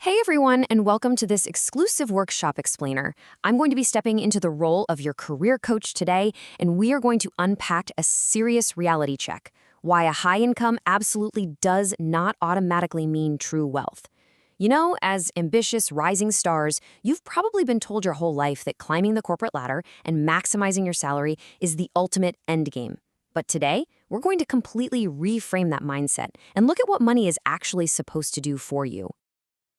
Hey everyone, and welcome to this exclusive workshop explainer. I'm going to be stepping into the role of your career coach today, and we are going to unpack a serious reality check: why a high income absolutely does not automatically mean true wealth. You know, as ambitious rising stars, you've probably been told your whole life that climbing the corporate ladder and maximizing your salary is the ultimate endgame. But today, we're going to completely reframe that mindset and look at what money is actually supposed to do for you.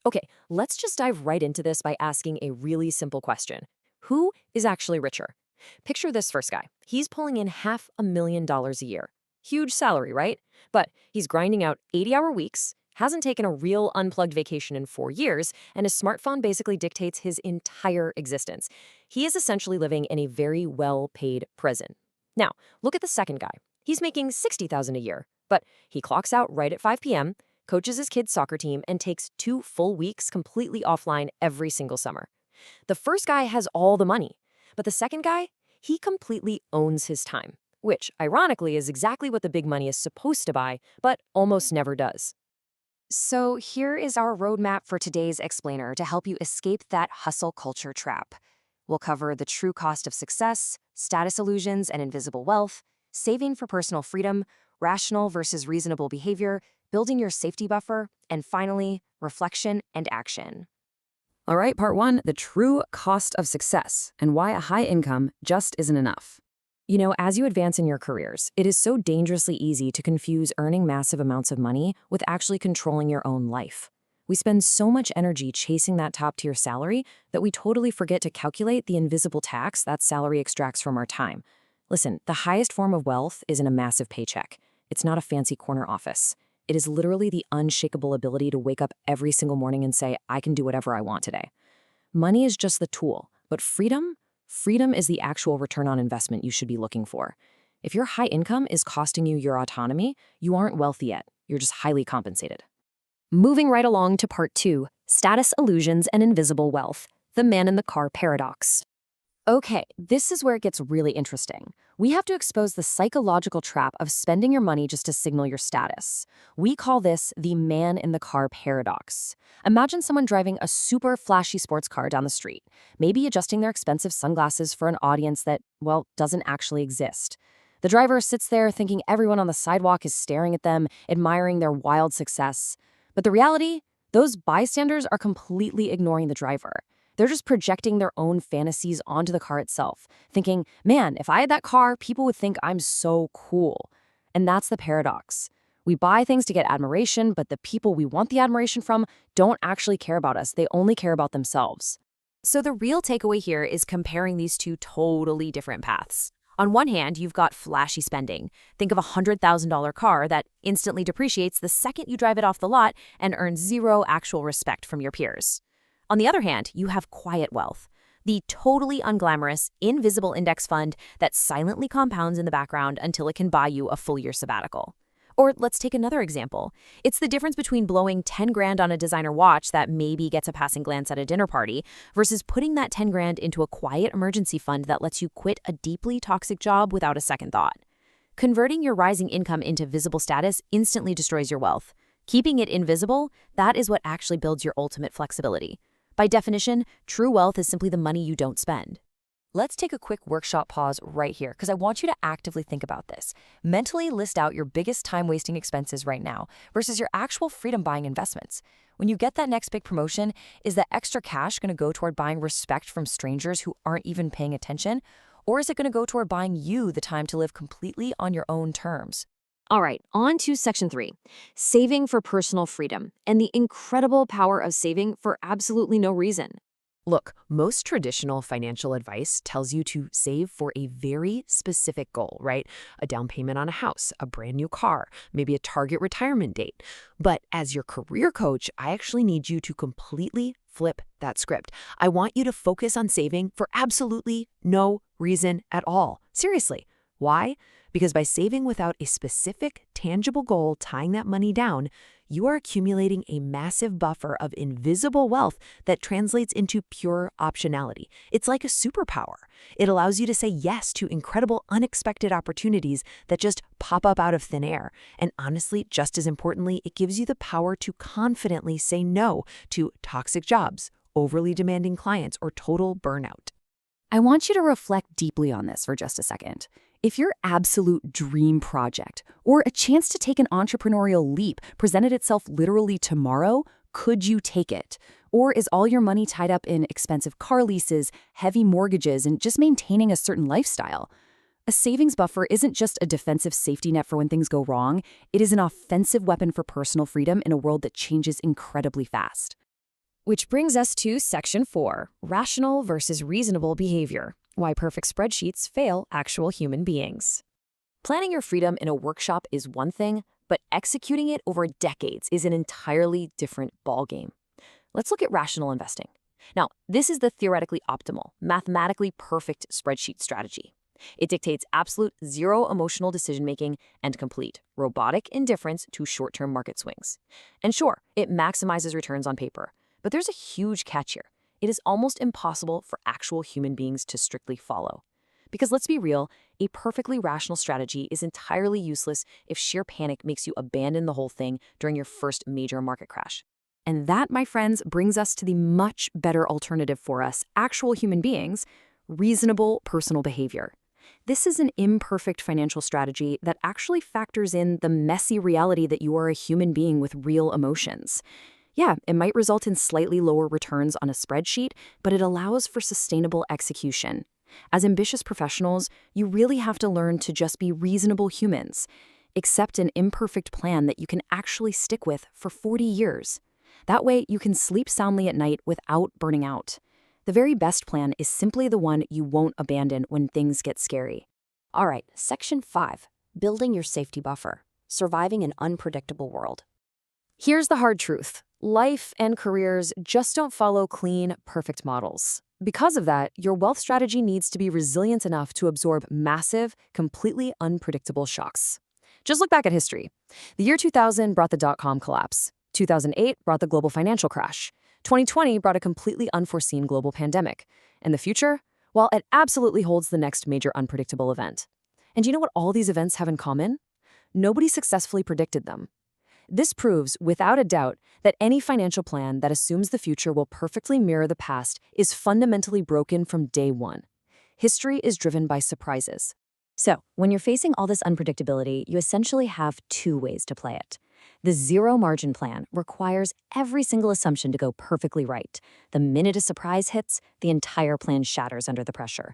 Okay, let's just dive right into this by asking a really simple question. Who is actually richer? Picture this first guy. He's pulling in $500,000 a year. Huge salary, right? But he's grinding out 80-hour weeks, hasn't taken a real unplugged vacation in 4 years, and his smartphone basically dictates his entire existence. He is essentially living in a very well-paid prison. Now, look at the second guy. He's making $60,000 a year, but he clocks out right at 5 p.m., coaches his kid's soccer team, and takes 2 full weeks completely offline every single summer. The first guy has all the money, but the second guy, he completely owns his time, which, ironically, is exactly what the big money is supposed to buy, but almost never does. So here is our roadmap for today's explainer to help you escape that hustle culture trap. We'll cover the true cost of success, status illusions and invisible wealth, saving for personal freedom, rational versus reasonable behavior, building your safety buffer, and finally, reflection and action. All right, part one, the true cost of success and why a high income just isn't enough. You know, as you advance in your careers, it is so dangerously easy to confuse earning massive amounts of money with actually controlling your own life. We spend so much energy chasing that top-tier salary that we totally forget to calculate the invisible tax that salary extracts from our time. Listen, the highest form of wealth isn't a massive paycheck. It's not a fancy corner office. It is literally the unshakable ability to wake up every single morning and say, I can do whatever I want today. Money is just the tool, but freedom is the actual return on investment you should be looking for. If your high income is costing you your autonomy, you aren't wealthy yet. You're just highly compensated. Moving right along to part two, status illusions and invisible wealth, the man in the car paradox. Okay, this is where it gets really interesting. We have to expose the psychological trap of spending your money just to signal your status. We call this the man in the car paradox. Imagine someone driving a super flashy sports car down the street, maybe adjusting their expensive sunglasses for an audience that, well, doesn't actually exist. The driver sits there thinking everyone on the sidewalk is staring at them, admiring their wild success. But the reality? Those bystanders are completely ignoring the driver. They're just projecting their own fantasies onto the car itself, thinking, man, if I had that car, people would think I'm so cool. And that's the paradox. We buy things to get admiration, but the people we want the admiration from don't actually care about us. They only care about themselves. So the real takeaway here is comparing these two totally different paths. On one hand, you've got flashy spending. Think of a $100,000 car that instantly depreciates the second you drive it off the lot and earns zero actual respect from your peers. On the other hand, you have quiet wealth, the totally unglamorous, invisible index fund that silently compounds in the background until it can buy you a full year sabbatical. Or let's take another example. It's the difference between blowing 10 grand on a designer watch that maybe gets a passing glance at a dinner party versus putting that 10 grand into a quiet emergency fund that lets you quit a deeply toxic job without a second thought. Converting your rising income into visible status instantly destroys your wealth. Keeping it invisible, that is what actually builds your ultimate flexibility. By definition, true wealth is simply the money you don't spend. Let's take a quick workshop pause right here because I want you to actively think about this. Mentally list out your biggest time-wasting expenses right now versus your actual freedom-buying investments. When you get that next big promotion, is that extra cash going to go toward buying respect from strangers who aren't even paying attention? Or is it going to go toward buying you the time to live completely on your own terms? All right, on to section 3, saving for personal freedom and the incredible power of saving for absolutely no reason. Look, most traditional financial advice tells you to save for a very specific goal, right? A down payment on a house, a brand new car, maybe a target retirement date. But as your career coach, I actually need you to completely flip that script. I want you to focus on saving for absolutely no reason at all. Seriously. Why? Because by saving without a specific, tangible goal tying that money down, you are accumulating a massive buffer of invisible wealth that translates into pure optionality. It's like a superpower. It allows you to say yes to incredible, unexpected opportunities that just pop up out of thin air. And honestly, just as importantly, it gives you the power to confidently say no to toxic jobs, overly demanding clients, or total burnout. I want you to reflect deeply on this for just a second. If your absolute dream project or a chance to take an entrepreneurial leap presented itself literally tomorrow, could you take it? Or is all your money tied up in expensive car leases, heavy mortgages, and just maintaining a certain lifestyle? A savings buffer isn't just a defensive safety net for when things go wrong. It is an offensive weapon for personal freedom in a world that changes incredibly fast. Which brings us to Section 4, Rational versus Reasonable Behavior. Why perfect spreadsheets fail actual human beings. Planning your freedom in a workshop is one thing, but executing it over decades is an entirely different ballgame. Let's look at rational investing. Now, this is the theoretically optimal, mathematically perfect spreadsheet strategy. It dictates absolute zero emotional decision-making and complete robotic indifference to short-term market swings. And sure, it maximizes returns on paper, but there's a huge catch here. It is almost impossible for actual human beings to strictly follow. Because let's be real, a perfectly rational strategy is entirely useless if sheer panic makes you abandon the whole thing during your first major market crash. And that, my friends, brings us to the much better alternative for us, actual human beings, reasonable personal behavior. This is an imperfect financial strategy that actually factors in the messy reality that you are a human being with real emotions. Yeah, it might result in slightly lower returns on a spreadsheet, but it allows for sustainable execution. As ambitious professionals, you really have to learn to just be reasonable humans. Accept an imperfect plan that you can actually stick with for 40 years. That way, you can sleep soundly at night without burning out. The very best plan is simply the one you won't abandon when things get scary. All right, Section 5, Building Your Safety Buffer, Surviving an Unpredictable World. Here's the hard truth. Life and careers just don't follow clean, perfect models. Because of that, your wealth strategy needs to be resilient enough to absorb massive, completely unpredictable shocks. Just look back at history. The year 2000 brought the dot-com collapse. 2008 brought the global financial crash. 2020 brought a completely unforeseen global pandemic. And the future? Well, it absolutely holds the next major unpredictable event. And you know what all these events have in common? Nobody successfully predicted them. This proves, without a doubt, that any financial plan that assumes the future will perfectly mirror the past is fundamentally broken from day one. History is driven by surprises. So, when you're facing all this unpredictability, you essentially have two ways to play it. The zero-margin plan requires every single assumption to go perfectly right. The minute a surprise hits, the entire plan shatters under the pressure.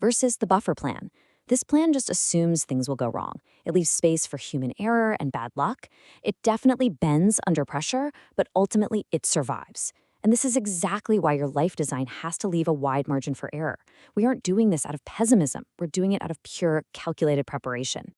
Versus the buffer plan. This plan just assumes things will go wrong. It leaves space for human error and bad luck. It definitely bends under pressure, but ultimately it survives. And this is exactly why your life design has to leave a wide margin for error. We aren't doing this out of pessimism. We're doing it out of pure, calculated preparation.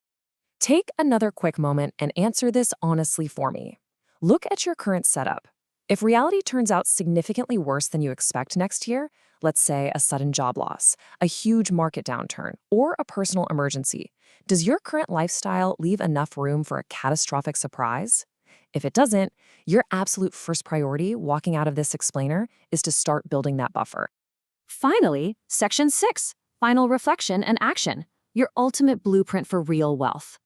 Take another quick moment and answer this honestly for me. Look at your current setup. If reality turns out significantly worse than you expect next year, let's say a sudden job loss, a huge market downturn, or a personal emergency, does your current lifestyle leave enough room for a catastrophic surprise? If it doesn't, your absolute first priority walking out of this explainer is to start building that buffer. Finally, Section 6, Final Reflection and Action, your ultimate blueprint for real wealth.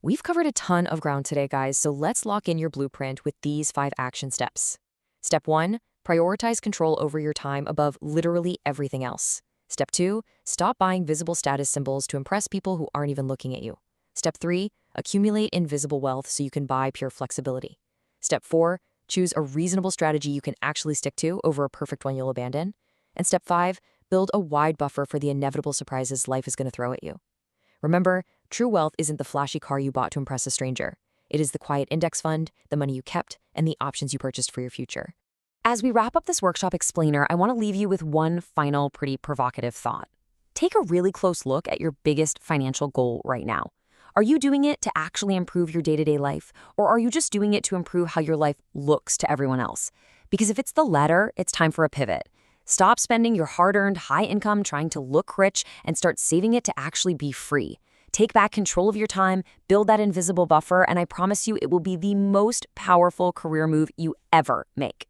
We've covered a ton of ground today, guys, so let's lock in your blueprint with these 5 action steps. Step 1, prioritize control over your time above literally everything else. Step 2, stop buying visible status symbols to impress people who aren't even looking at you. Step 3, accumulate invisible wealth so you can buy pure flexibility. Step 4, choose a reasonable strategy you can actually stick to over a perfect one you'll abandon. And Step 5, build a wide buffer for the inevitable surprises life is going to throw at you. Remember, true wealth isn't the flashy car you bought to impress a stranger. It is the quiet index fund, the money you kept, and the options you purchased for your future. As we wrap up this workshop explainer, I want to leave you with one final pretty provocative thought. Take a really close look at your biggest financial goal right now. Are you doing it to actually improve your day-to-day life, or are you just doing it to improve how your life looks to everyone else? Because if it's the latter, it's time for a pivot. Stop spending your hard-earned high income trying to look rich and start saving it to actually be free. Take back control of your time, build that invisible buffer, and I promise you it will be the most powerful career move you ever make.